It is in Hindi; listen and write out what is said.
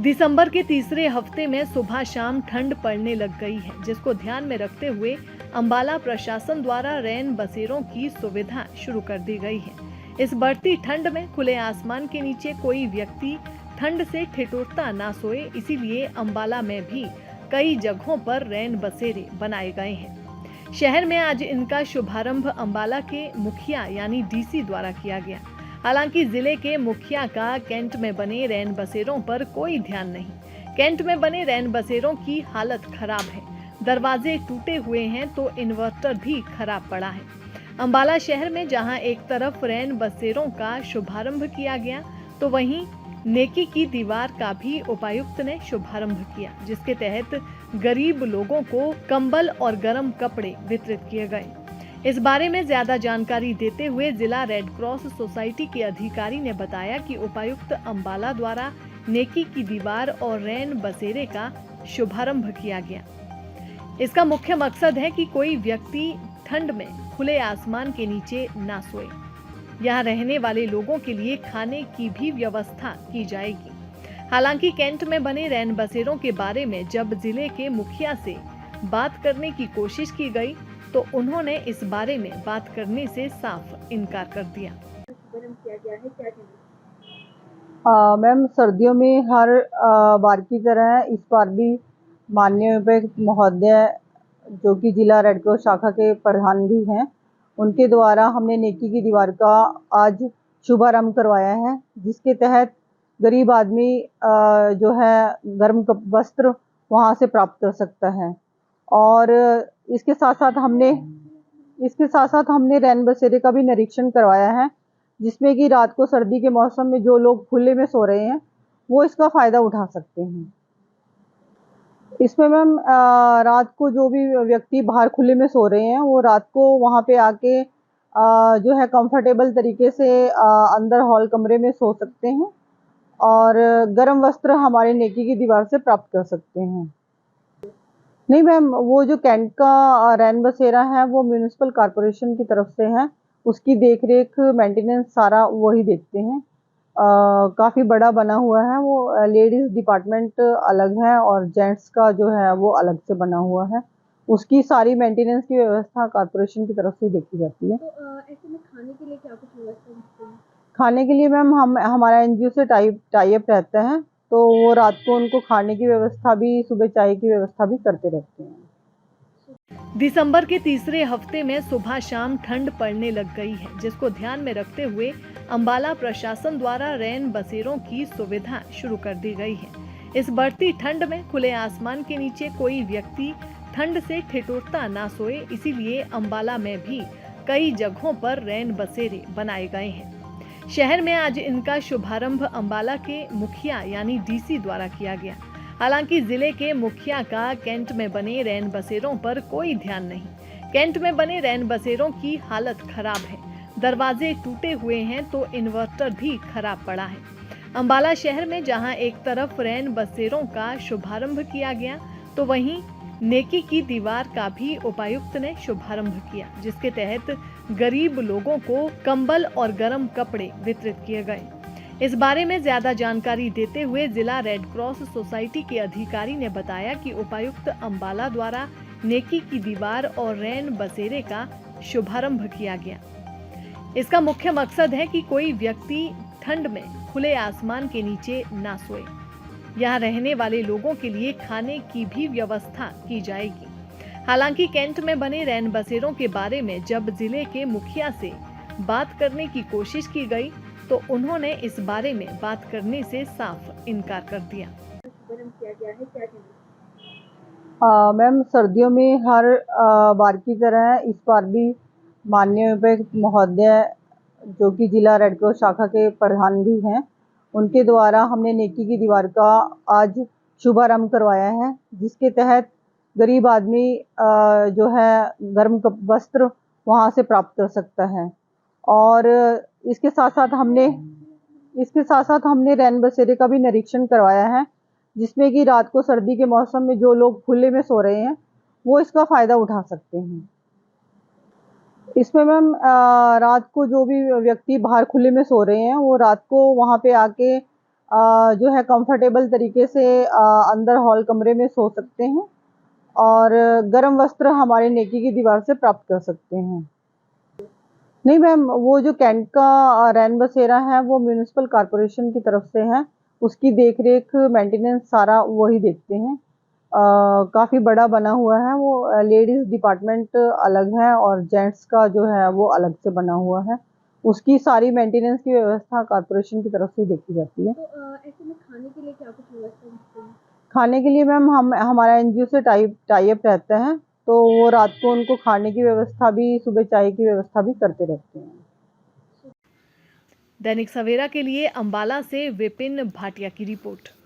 दिसंबर के तीसरे हफ्ते में सुबह शाम ठंड पड़ने लग गई है, जिसको ध्यान में रखते हुए अंबाला प्रशासन द्वारा रैन बसेरों की सुविधा शुरू कर दी गई है। इस बढ़ती ठंड में खुले आसमान के नीचे कोई व्यक्ति ठंड से ठिठुरता ना सोए, इसीलिए अंबाला में भी कई जगहों पर रैन बसेरे बनाए गए हैं। शहर में आज इनका शुभारंभ अंबाला के मुखिया यानी डीसी द्वारा किया गया। हालांकि जिले के मुखिया का कैंट में बने रैन बसेरों पर कोई ध्यान नहीं। कैंट में बने रैन बसेरों की हालत खराब है, दरवाजे टूटे हुए हैं तो इन्वर्टर भी खराब पड़ा है। अंबाला शहर में जहां एक तरफ रैन बसेरों का शुभारंभ किया गया, तो वहीं नेकी की दीवार का भी उपायुक्त ने शुभारंभ किया, जिसके तहत गरीब लोगों को कंबल और गर्म कपड़े वितरित किए गए। इस बारे में ज्यादा जानकारी देते हुए जिला रेड क्रॉस सोसाइटी के अधिकारी ने बताया कि उपायुक्त अंबाला द्वारा नेकी की दीवार और रैन बसेरे का शुभारंभ किया गया। इसका मुख्य मकसद है कि कोई व्यक्ति ठंड में खुले आसमान के नीचे ना सोए। यहाँ रहने वाले लोगों के लिए खाने की भी व्यवस्था की जाएगी। हालांकि कैंट में बने रैन बसेरों के बारे में जब जिले के मुखिया से बात करने की कोशिश की गई, तो उन्होंने इस बारे में बात करने से साफ इनकार कर दिया। मैम, सर्दियों में हर बार की तरह इस बार भी माननीय उपायुक्त महोदय, जो कि जिला रेड क्रॉस शाखा के प्रधान भी हैं, उनके द्वारा हमने नेकी की दीवार का आज शुभारंभ करवाया है, जिसके तहत गरीब आदमी जो है गर्म वस्त्र वहां से प्राप्त कर सकता है। और इसके साथ साथ हमने रैन बसेरे का भी निरीक्षण करवाया है, जिसमें कि रात को सर्दी के मौसम में जो लोग खुले में सो रहे हैं वो इसका फायदा उठा सकते हैं। इसमें मैम रात को जो भी व्यक्ति बाहर खुले में सो रहे हैं वो रात को वहां पे आके जो है कंफर्टेबल तरीके से अंदर हॉल कमरे में सो सकते हैं और गर्म वस्त्र हमारे नेकी की दीवार से प्राप्त कर सकते हैं। नहीं मैम, वो जो कैंट का रैन बसेरा है वो म्यूनिसिपल कॉरपोरेशन की तरफ से है, उसकी देखरेख मेंटेनेंस सारा वही देखते हैं। काफ़ी बड़ा बना हुआ है वो, लेडीज़ डिपार्टमेंट अलग है और जेंट्स का जो है वो अलग से बना हुआ है। उसकी सारी मेंटेनेंस की व्यवस्था कॉरपोरेशन की तरफ से देखी जाती है। तो ऐसे में खाने के लिए क्या कुछ व्यवस्था होती है? खाने के लिए मैम हमारा एनजीओ से टाई अप रहता है, तो वो रात को उनको खाने की व्यवस्था भी, सुबह चाय की व्यवस्था भी करते रहते हैं। दिसंबर के तीसरे हफ्ते में सुबह शाम ठंड पड़ने लग गई है, जिसको ध्यान में रखते हुए अंबाला प्रशासन द्वारा रैन बसेरों की सुविधा शुरू कर दी गई है। इस बढ़ती ठंड में खुले आसमान के नीचे कोई व्यक्ति ठंड से ठिठुरता ना सोए, इसीलिए अंबाला में भी कई जगहों पर रैन बसेरे बनाए गए हैं। शहर में आज इनका शुभारंभ अंबाला के मुखिया यानी डीसी द्वारा किया गया। हालांकि जिले के मुखिया का कैंट में बने रैन बसेरों पर कोई ध्यान नहीं। कैंट में बने रैन बसेरों की हालत खराब है, दरवाजे टूटे हुए हैं तो इन्वर्टर भी खराब पड़ा है। अंबाला शहर में जहां एक तरफ रैन बसेरों का शुभारंभ किया गया, तो वहीं नेकी की दीवार का भी उपायुक्त ने शुभारंभ किया, जिसके तहत गरीब लोगों को कंबल और गर्म कपड़े वितरित किए गए। इस बारे में ज्यादा जानकारी देते हुए जिला रेड क्रॉस सोसाइटी के अधिकारी ने बताया कि उपायुक्त अंबाला द्वारा नेकी की दीवार और रैन बसेरे का शुभारंभ किया गया। इसका मुख्य मकसद है कि कोई व्यक्ति ठंड में खुले आसमान के नीचे ना सोए। यहाँ रहने वाले लोगों के लिए खाने की भी व्यवस्था की जाएगी। हालांकि कैंट में बने रैन बसेरों के बारे में जब जिले के मुखिया से बात करने की कोशिश की गई, तो उन्होंने इस बारे में बात करने से साफ इनकार कर दिया। मैम, सर्दियों में हर बार की तरह इस बार भी माननीय उपायुक्त महोदय, जो कि जिला रेड क्रॉस शाखा के प्रधान भी हैं, उनके द्वारा हमने नेकी की दीवार का आज शुभारंभ करवाया है, जिसके तहत गरीब आदमी जो है गर्म वस्त्र वहां से प्राप्त कर सकता है। और इसके साथ साथ हमने रैन बसेरे का भी निरीक्षण करवाया है, जिसमें कि रात को सर्दी के मौसम में जो लोग खुले में सो रहे हैं वो इसका फायदा उठा सकते हैं। इसमें मैम रात को जो भी व्यक्ति बाहर खुले में सो रहे हैं वो रात को वहां पे आके जो है कंफर्टेबल तरीके से अंदर हॉल कमरे में सो सकते हैं और गर्म वस्त्र हमारे नेकी की दीवार से प्राप्त कर सकते हैं। नहीं मैम, वो जो कैंट का रैन बसेरा है वो म्यूनिसिपल कॉरपोरेशन की तरफ से है, उसकी देख-रेख मेंटेनेंस सारा वही देखते हैं। काफ़ी बड़ा बना हुआ है वो, लेडीज़ डिपार्टमेंट अलग है और जेंट्स का जो है वो अलग से बना हुआ है। उसकी सारी मेंटेनेंस की व्यवस्था कॉरपोरेशन की तरफ से देखी जाती है। तो ऐसे में खाने के लिए क्या कुछ व्यवस्था रखते हैं? खाने के लिए मैम हमारा एनजीओ से टाई अप रहता है, तो वो रात को उनको खाने की व्यवस्था भी, सुबह चाय की व्यवस्था भी करते रहते हैं। दैनिक सवेरा के लिए अंबाला से विपिन भाटिया की रिपोर्ट।